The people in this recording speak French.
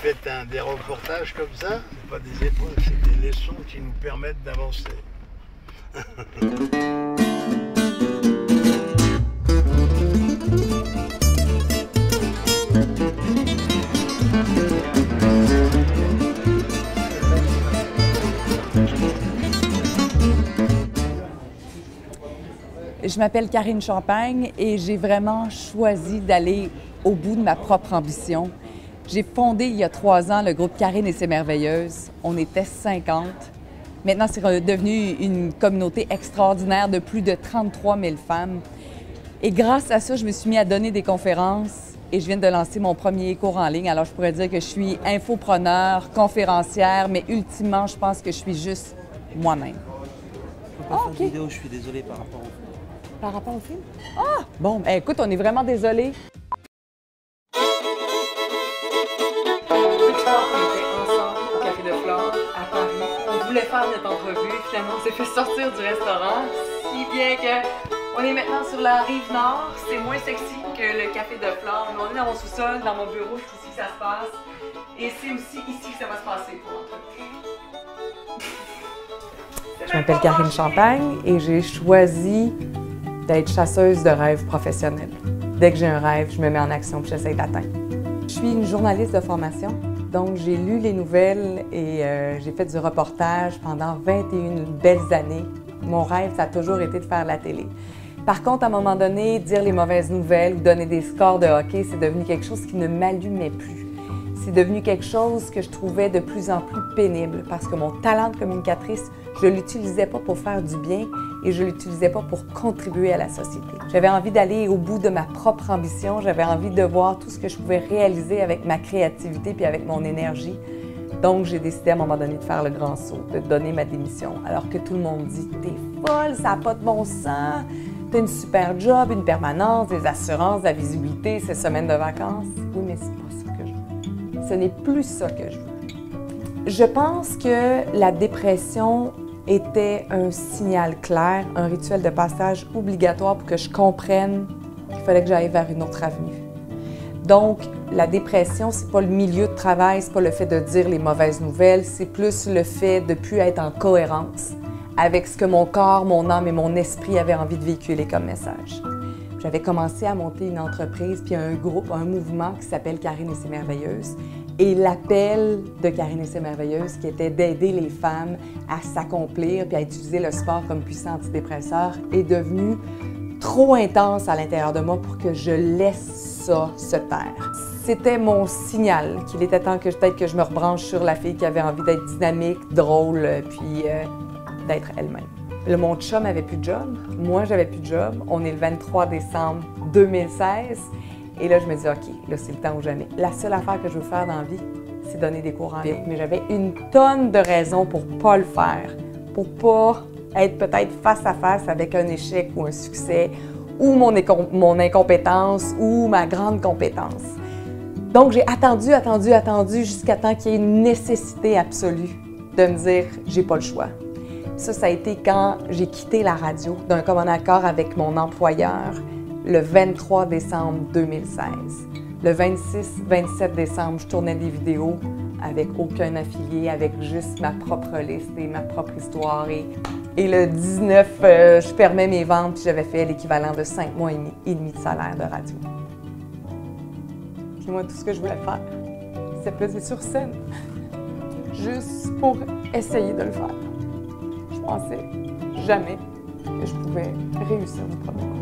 faites des reportages comme ça, c'est pas des épreuves, c'est des leçons qui nous permettent d'avancer. Je m'appelle Karine Champagne et j'ai vraiment choisi d'aller au bout de ma propre ambition. J'ai fondé il y a 3 ans le groupe Karine et ses merveilleuses. On était 50. Maintenant, c'est devenu une communauté extraordinaire de plus de 33 000 femmes. Et grâce à ça, je me suis mis à donner des conférences et je viens de lancer mon premier cours en ligne. Alors, je pourrais dire que je suis infopreneur, conférencière, mais ultimement, je pense que je suis juste moi-même. Je peux pas faire de vidéo, je suis désolé par rapport au film. Par rapport au film? Ah! Bon, ben, écoute, on est vraiment désolés. On était ensemble au Café de Flore à Paris. On voulait faire notre entrevue. Finalement, on s'est fait sortir du restaurant. Si bien que on est maintenant sur la rive nord. C'est moins sexy que le Café de Flore. Mais on est dans mon sous-sol, dans mon bureau. C'est ici que ça se passe. Et c'est aussi ici que ça va se passer pour l'entrevue. Je m'appelle Karine Champagne et j'ai choisi d'être chasseuse de rêves professionnels. Dès que j'ai un rêve, je me mets en action et j'essaie d'atteindre. Je suis une journaliste de formation, donc j'ai lu les nouvelles et j'ai fait du reportage pendant 21 belles années. Mon rêve, ça a toujours été de faire la télé. Par contre, à un moment donné, dire les mauvaises nouvelles ou donner des scores de hockey, c'est devenu quelque chose qui ne m'allumait plus. C'est devenu quelque chose que je trouvais de plus en plus pénible parce que mon talent de communicatrice, je ne l'utilisais pas pour faire du bien et je ne l'utilisais pas pour contribuer à la société. J'avais envie d'aller au bout de ma propre ambition, j'avais envie de voir tout ce que je pouvais réaliser avec ma créativité puis avec mon énergie. Donc, j'ai décidé à un moment donné de faire le grand saut, de donner ma démission. Alors que tout le monde dit « T'es folle, ça n'a pas de bon sens, t'as une super job, une permanence, des assurances, de la visibilité, 6 semaines de vacances. » Oui, mais c'est pas ça que je veux. Ce n'est plus ça que je veux. Je pense que la dépression était un signal clair, un rituel de passage obligatoire pour que je comprenne qu'il fallait que j'aille vers une autre avenue. Donc, la dépression, c'est pas le milieu de travail, c'est pas le fait de dire les mauvaises nouvelles, c'est plus le fait de ne plus être en cohérence avec ce que mon corps, mon âme et mon esprit avaient envie de véhiculer comme message. J'avais commencé à monter une entreprise, puis un groupe, un mouvement qui s'appelle Karine et ses merveilleuses. Et l'appel de Karine et ses merveilleuses, qui était d'aider les femmes à s'accomplir puis à utiliser le sport comme puissant antidépresseur, est devenu trop intense à l'intérieur de moi pour que je laisse ça se taire. C'était mon signal qu'il était temps que peut-être que je me rebranche sur la fille qui avait envie d'être dynamique, drôle, puis d'être elle-même. Mon chum n'avait plus de job, moi j'avais plus de job. On est le 23 décembre 2016. Et là, je me dis, OK, là, c'est le temps ou jamais. La seule affaire que je veux faire dans la vie, c'est donner des cours en ligne. Mais j'avais une tonne de raisons pour ne pas le faire, pour pas être peut-être face à face avec un échec ou un succès, ou mon incompétence, ou ma grande compétence. Donc, j'ai attendu jusqu'à temps qu'il y ait une nécessité absolue de me dire, j'ai pas le choix. Ça a été quand j'ai quitté la radio d'un commun accord avec mon employeur, le 23 décembre 2016. Le 26-27 décembre, je tournais des vidéos avec aucun affilié, avec juste ma propre liste et ma propre histoire. Et le 19, je fermais mes ventes puis j'avais fait l'équivalent de 5 mois et demi de salaire de radio. Puis moi, tout ce que je voulais faire, c'est peser sur scène, juste pour essayer de le faire. Je pensais jamais que je pouvais réussir mon premier coup.